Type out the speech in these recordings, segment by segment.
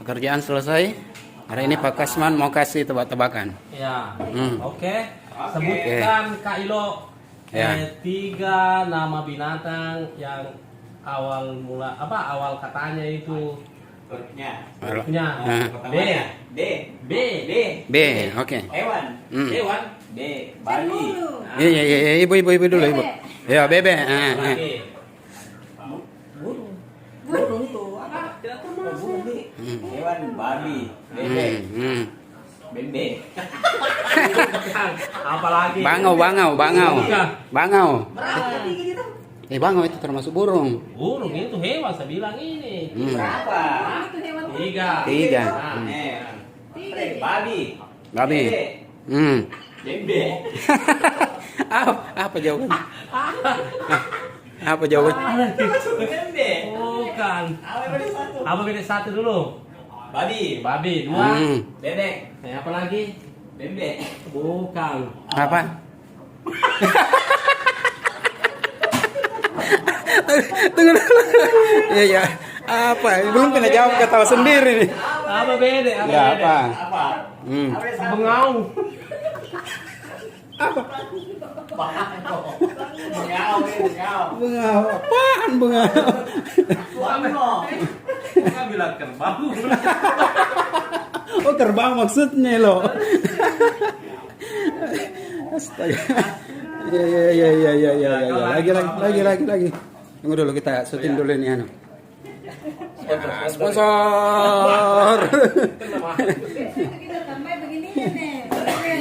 Pekerjaan selesai. Hari ini Pak Kasman mau kasih tebak-tebakan. Ya. Oke. Sebutkan Kak Ilo Ya. 3 nama binatang yang awal katanya itu Hurufnya. hurufnya Nah. B. D. B. B, oke. Hewan. Hewan. D. Babi. Iya, ibu dulu, ibu. Ya, bebe. Lagi. Burung tuh apa? Tidak termasuk. Hewan babi. Bebek. Bebek. Apalagi? Bangau. Iya. Bangau. Berapa gitu? Bangau itu termasuk burung. Burung itu hewan, saya bilang ini. Berapa? 3. 3. Babi. Babi. Bebek. Apa jawabannya? Apa jawabannya? Bebek. Bukan. Apa Apa beda satu dulu? Babi. Babi. 2. Bebek. Apa lagi? Bebek. Bukan. Apa? Tunggu dulu. Iya. Apa? Belum pernah jawab, ketawa sendiri nih. Apa beda? Ya, apa? Apa? Bengau. Bengau. Apaan bengau? Nggak bilang kerbau. Oh, terbang maksudnya loh. Astaga. Iya. Lagi. Tunggu dulu, kita syuting dulu ini anu. Sponsor.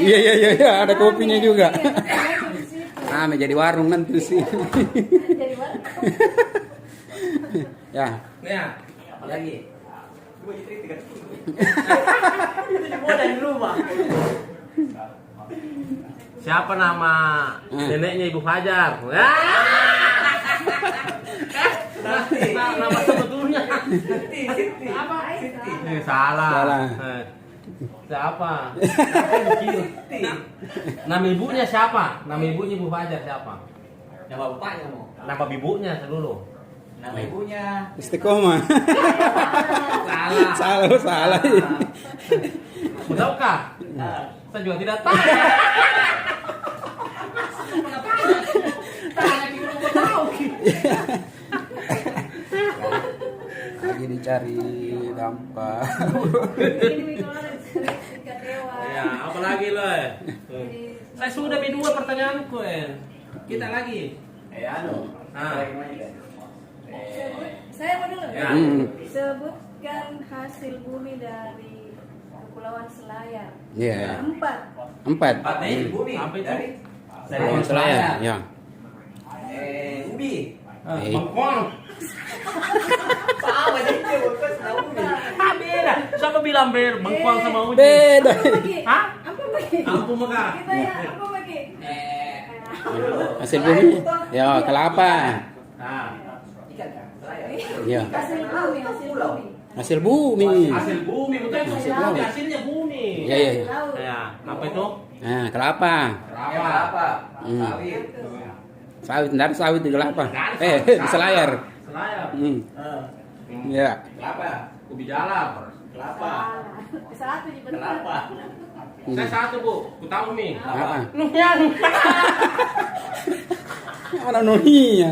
Iya, ada kopinya juga. Menjadi warung nanti sih. Ya. Ya. Apa lagi? Itu dari rumah. Siapa nama neneknya Ibu Fajar? Nama sebetulnya. Apa? Salah. Siapa? Nama ibunya siapa? Nama ibunya Ibu Fajar siapa? Nama bapaknya mau. Nama ibunya dulu. Nama ibunya. Istiqomah. Salah. Mau tahu kah? Saya juga tidak tahu. Lagi dicari dampak. Ya, apa lagi lo? Saya sudah B2 pertanyaanku. Kita lagi. Saya mau dulu. Ya. Sebutkan hasil bumi dari Kepulauan Selayar. Iya. 4. 4. Bumi. Apa itu? Dari Kepulauan Selayar. Ya. Ubi. Bengkuang. Sama aja bekas ubi. Beda. Siapa bilang Bengkuang sama Uji? Beda. Hah? Apa lagi? Ampun Mekah. Kita ya apa lagi? Hasil bumi. Ya, kelapa. Nah, Ikan kan? Ya. Hasil bumi. Hasil bumi. hasil bumi betul. Hasil laut. Hasilnya bumi. Iya. Laut. Ya, apa itu? Nah, kelapa. Apa? Sawit. Dan sawit di kelapa. Di Selayar. Selayar. Ya. Kelapa. Ubi jalar. Kelapa. Satu di benar. Kelapa. Saya satu bu, ku tahu nih. Apa? Nuhyan. Mana noninya?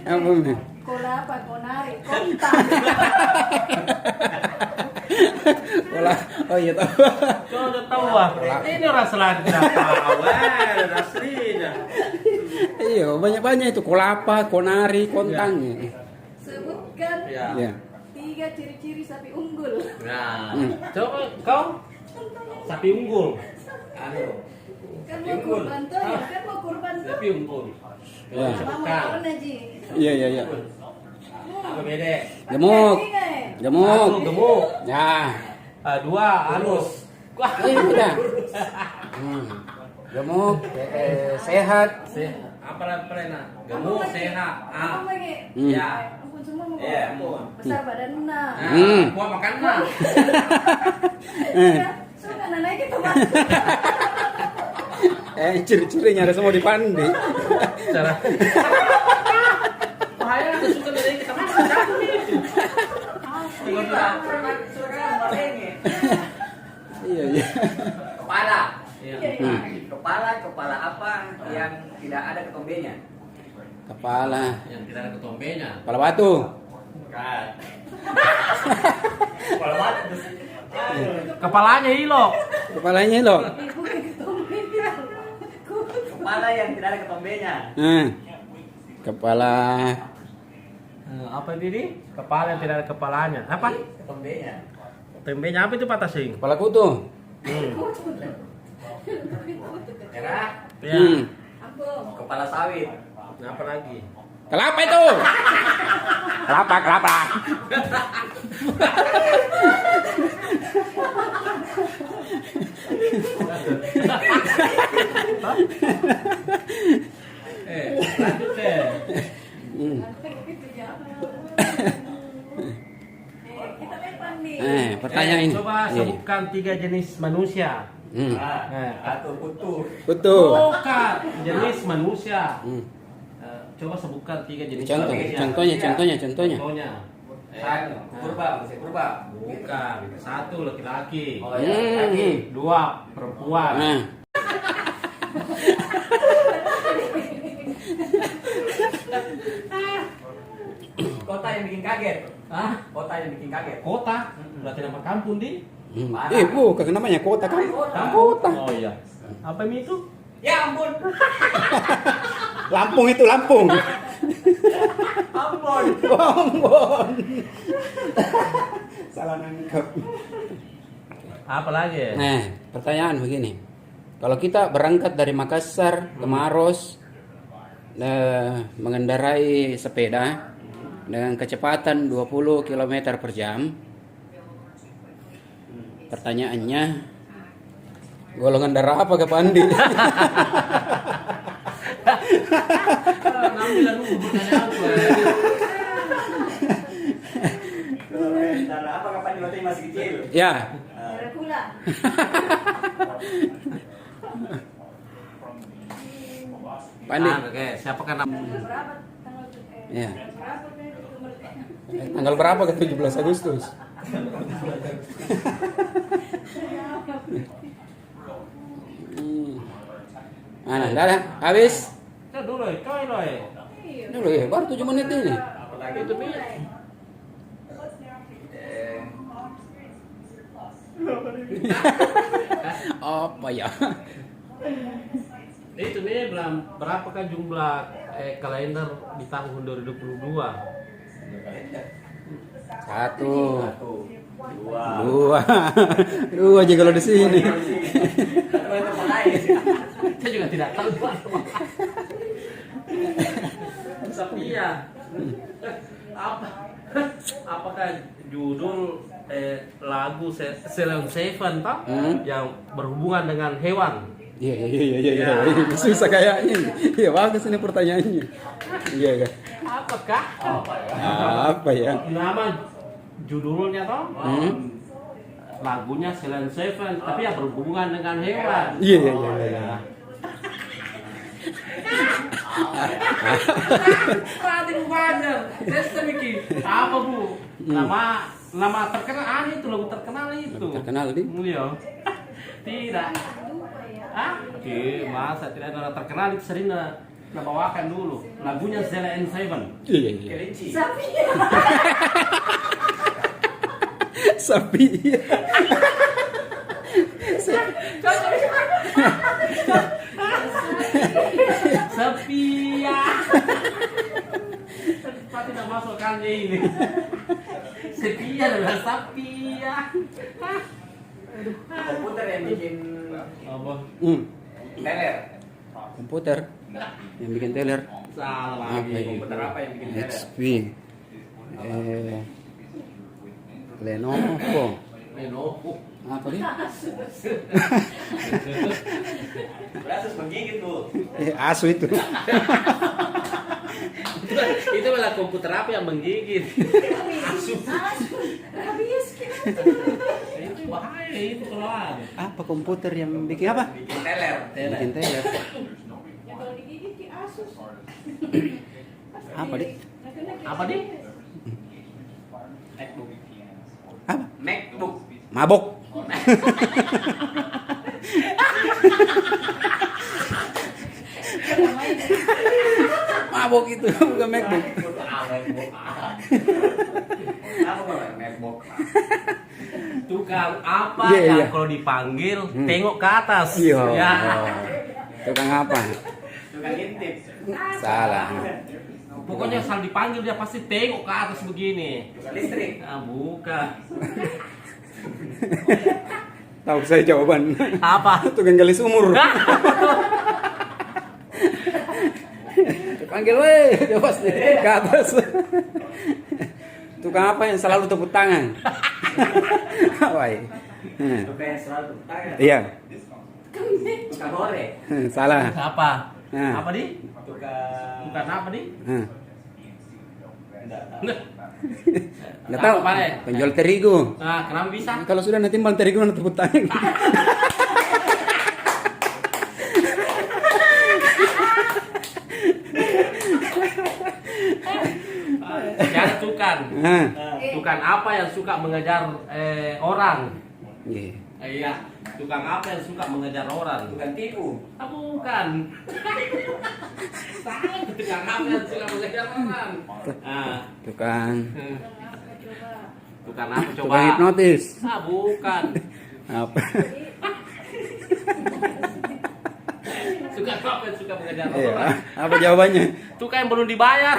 Apa nih? Kolapa, konari, kontak. Oh iya tahu. Kau udah tahu ah? Ini orang Selayar tidak tahu. Aslinya. Iya, banyak itu kelapa, konari, kontang. Sebutkan Ya. 3 ciri-ciri sapi unggul. Nah, coba kau sapi unggul. Kan mau kurban tuh, Sapi unggul. Ya. Mama tahun aja. Iya. Apa beda? Gemuk. Satu, gemuk. Ya. 2, halus. Wah, Udah. Gemuk, sehat. Apa pernah? Gemuk, sehat. Apa lagi? Ya. Ampun semua mau. Iya, ampun. Besar badan nah. Gua makan mah. Suka naik itu Pak. Ciri-cirinya ada semua dipandi. Cara. Kita suka nilai kita masuk jatuh itu. Iya, iya. Kepala. Iya. Kepala apa yang tidak ada ketombenya? Kepala. Yang tidak ada ketombenya. Kepala batu. Bukan. Kepala batu. Kepalanya hilok. Kepalanya lo. Bukan ketombe. Kepala yang tidak ada ketombenya. Kepala. Apa ini? Kepala yang tidak ada kepalanya. Apa? Ketombenya. Tembenya apa itu Pak Tasing? Kepala kutu. Merah. Ya. Kepala sawit. Apa lagi? Kelapa itu. Kelapa. Lanjut deh. Kita lepas nih. Pertanyaan ini. Coba sebutkan 3 jenis manusia. Atau kutu. Kutu. Bukan jenis manusia. Coba sebutkan 3 jenis manusia. Contohnya. Contohnya. Satu. Purba. Masih purba. Bukan. 1 laki-laki. Oh ya. Laki. 2 perempuan. Kota yang bikin kaget. Hah? Kota yang bikin kaget. Kota? Berarti nama kampung di? Bukan namanya kota kan? Kota. Oh iya. Apa ini itu? Ya ampun. Lampung itu Lampung. Ampun. Bombon. Salah nangkep. Apa lagi? Nah, pertanyaan begini. Kalau kita berangkat dari Makassar ke Maros mengendarai sepeda dengan kecepatan 20 km per jam. Pertanyaannya, golongan darah apa ke Pandi? Ngambil dulu pertanyaan gue. Darah apa kapan di waktu masih kecil? Ya, Darah gula. Pandi. Oke, siapa kan nama? Berapa tanggal Ya. berapa nih kemerdekaan? Tanggal berapa ke 17 Agustus? Mana? Dah, habis? Kita dulu, coy loy. Dulu ya, baru 7 menit ini. Apalagi Itu nih. Apa ya? Itu nih berapakah jumlah kalender di tahun 2022? Satu, dua. dua aja kalau di sini. Saya juga tidak tahu. Sapia. Apakah judul lagu Ceylon Seven Pak yang berhubungan dengan hewan? Iya. Susah kayaknya. Iya, bagus ini pertanyaannya. Iya. Apakah? Apa ya? Nama judulnya toh? Lagunya Ceylon Seven, tapi yang berhubungan dengan hewan. Iya. Perhatian banyak. Saya mikir apa Bu? Nama terkenal itu lagu terkenal itu. Terkenal di? Iya. Tidak. Oke, masa tidak ada terkenal itu sering bawakan dulu. Lagunya Ceylon Seven. Iya. Kelinci. Sapi. Sepia. Cepat tidak masuk kannya ini. Sepia adalah sapia. Komputer yang bikin Apa? teler. Komputer yang bikin teler. Salah Apa lagi. ini? Komputer apa yang bikin teler? HP. Lenovo. Lenovo. Apa nih? Asus menggigit tuh. Asu itu. Itu malah komputer apa yang menggigit? Rabies kita. Itu bahaya itu kalau ada. Apa komputer yang bikin apa? Bikin teler. Bikin teler. Yang kalau digigit ki Asus. Apa, Dik? Apa di? MacBook. Apa? MacBook. Mabok. Mabok itu bukan MacBook. MacBook. Tukang apa Iya, yang iya. kalau dipanggil tengok ke atas? Iya. Ya. Tukang apa? Tukang intip. Salah. Pokoknya asal dipanggil dia pasti tengok ke atas begini. Tukang listrik. Ah, bukan. Tahu saya jawaban. Apa? Tukang gali sumur. Panggil weh, dia pasti ke atas. Tukang apa yang selalu tepuk tangan? Wah. Tukang yang selalu tepuk tangan. Iya. Tukang hore. Salah. Apa? Nah. Apa di? Tukang. Bukan apa di? Nggak tahu. Apa, Pak? Penjual terigu. Nah, kenapa bisa? Kalau sudah netimbang terigu nanti tepuk tangan. Jadi tukang. Nah. Tukang apa yang suka mengejar orang? Iya. Iya. Tukang apa yang suka mengejar orang? Tukang tipu. Ah, bukan. Salah. Tukang apa yang suka mengejar orang? Ah. Tukang Tukang apa coba? tukang hipnotis. Ah, bukan. Apa? Tukang apa yang suka mengejar Iya. orang? Apa jawabannya? Tukang yang belum dibayar.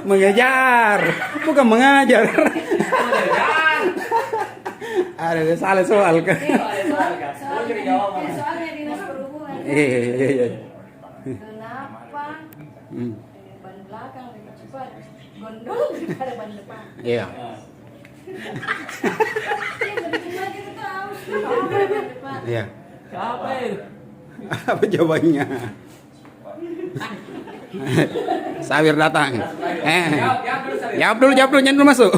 Mengejar, bukan mengajar. Mengejar. Ada salah soal kan? Soalnya dinas perhubungan. Iya. Kenapa Hmm. ban belakang lebih cepat gondol daripada ban depan? Iya. Lebih cepat itu tahu. Ban depan. Iya. Apa itu? Apa jawabannya? Sawir datang. Jawab dulu, jangan dulu masuk.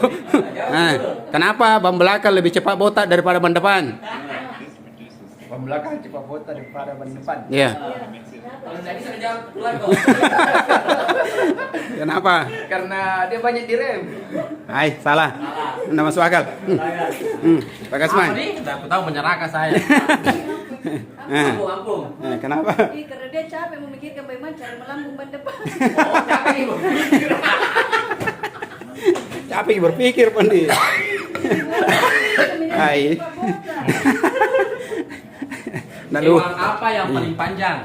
Kenapa ban belakang lebih cepat botak daripada ban depan? Ban belakang cepat botak daripada ban depan. Iya. Kalau nggak bisa jawab ulang kok. Kenapa? Karena dia banyak direm. Hai, salah. Nggak masuk akal. Pak Kasman. Apa nih? Aku tahu menyerahkan saya. Ampung. Kenapa? Ih, karena dia capek memikirkan bagaimana cara melambung ban depan. Oh, capek ibu. Capek berpikir Pandi. Hai. Lalu Hewan apa yang paling panjang?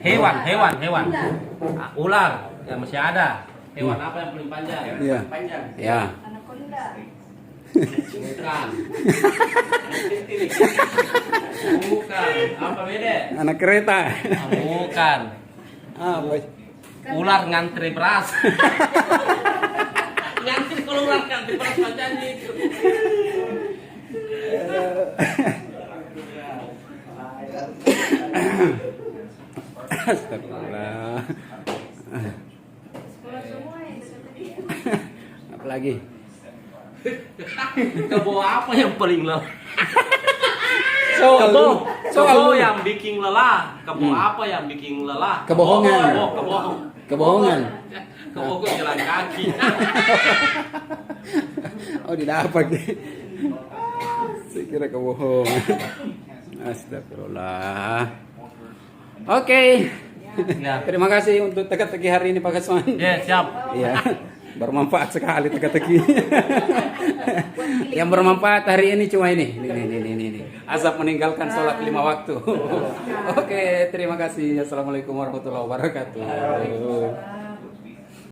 Hewan. Ah, ular yang masih ada. Hewan apa yang paling panjang? Iya. Panjang. Ya. Anaconda. Bukan. Bukan. Apa beda? Anak kereta. Ah, bukan. Apa? Ular ngantri beras. Ngantri kalau ular ngantri beras panjangnya itu. Astagfirullah. Sekolah semua yang tadi. Apalagi? Kebo apa yang paling lelah? Soal Kebo yang bikin lelah. Kebo apa yang bikin lelah? Kebohongan. Kebohong. Kebohongan. Kebohongan jalan kaki. Oh, didapat. Saya kira kebohongan. Astagfirullah. Oke. Ya. Terima kasih untuk teka-teki hari ini Pak Kasman. Ya, siap. Iya. Bermanfaat sekali teka-teki. Yang bermanfaat hari ini cuma ini. Ini. Azab meninggalkan sholat 5 waktu. Oke, terima kasih. Assalamualaikum warahmatullahi wabarakatuh.